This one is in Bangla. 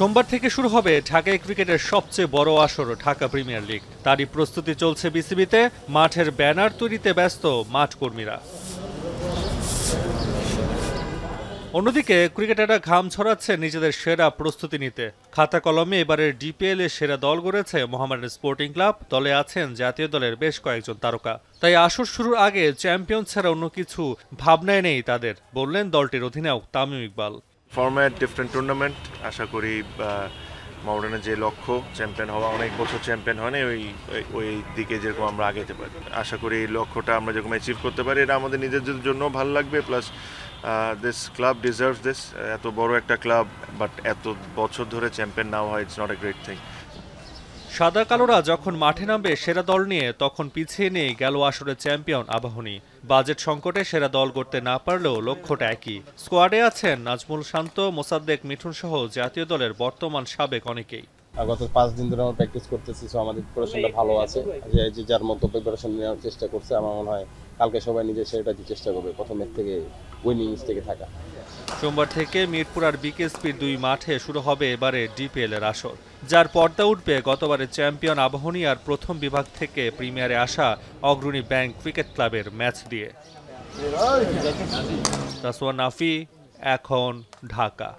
সোমবার থেকে শুরু হবে ঢাকায় ক্রিকেটের সবচেয়ে বড় আসর ঢাকা প্রিমিয়ার লিগ। তারই প্রস্তুতি চলছে বিসিবিতে। মাঠের ব্যানার তৈরিতে ব্যস্ত মাঠ কর্মীরা। অন্যদিকে ক্রিকেটাররা ঘাম ছড়াচ্ছে নিজেদের সেরা প্রস্তুতি নিতে। খাতা কলমে এবারের ডিপিএল এর সেরা দল গড়েছে মোহামেডান স্পোর্টিং ক্লাব। দলে আছেন জাতীয় দলের বেশ কয়েকজন তারকা। তাই আসর শুরুর আগে চ্যাম্পিয়ন ছাড়া অন্য কিছু ভাবনায় নেই তাদের, বললেন দলটির অধিনায়ক Tamim Iqbal. Format different tournament, আশা করি মোহামেডানের যে লক্ষ্য চ্যাম্পিয়ন হওয়া, অনেক বছর চ্যাম্পিয়ন হয় না, ওই দিকে যেরকম আমরা আগাইতে পারি। আশা করি এই লক্ষ্যটা আমরা যেরকম অ্যাচিভ করতে পারি, এটা আমাদের নিজেদের জন্য ভালো লাগবে। Plus this club deserves this. এত বড় একটা ক্লাব, বাট এত বছর ধরে চ্যাম্পিয়ন না হয়, it's not a great thing. সাদা কালোরা যখন মাঠে নামবে সেরা দল নিয়ে, তখন পিছিয়ে নিয়ে গেল আসরে চ্যাম্পিয়ন আবাহনী। বাজেট সংকটে সেরা দল করতে না পারলেও লক্ষ্যটা একই। স্কোয়াডে আছেন নাজমুল শান্ত, মোসাদ্দেক মিঠুন সহ জাতীয় দলের বর্তমান সাবেক অনেকেই। গত 5 দিন ধরে আমরা প্র্যাকটিস করতেছি, সো আমাদের প্রিপারেশনটা ভালো আছে। যে যার মতো প্রিপারেশন নেওয়ার চেষ্টা করছে। আমার মনে হয় কালকে সবাই নিজের সেরাটা দিয়ে চেষ্টা করবে, প্রথম ম্যাচ থেকে উইনিং থেকে থাকা। সোমবার থেকে মিরপুর আর বিকেএসপির 2 মাঠে শুরু হবে এবারে ডিপিএল এর আসর, যার পর্দা উঠবে গতবারের চ্যাম্পিয়ন আবাহনী আর প্রথম বিভাগ থেকে প্রিমিয়ারে আসা অগ্রণী ব্যাংক ক্রিকেট ক্লাবের ম্যাচ দিয়ে। তাসওয়া নাফি, এখন ঢাকা।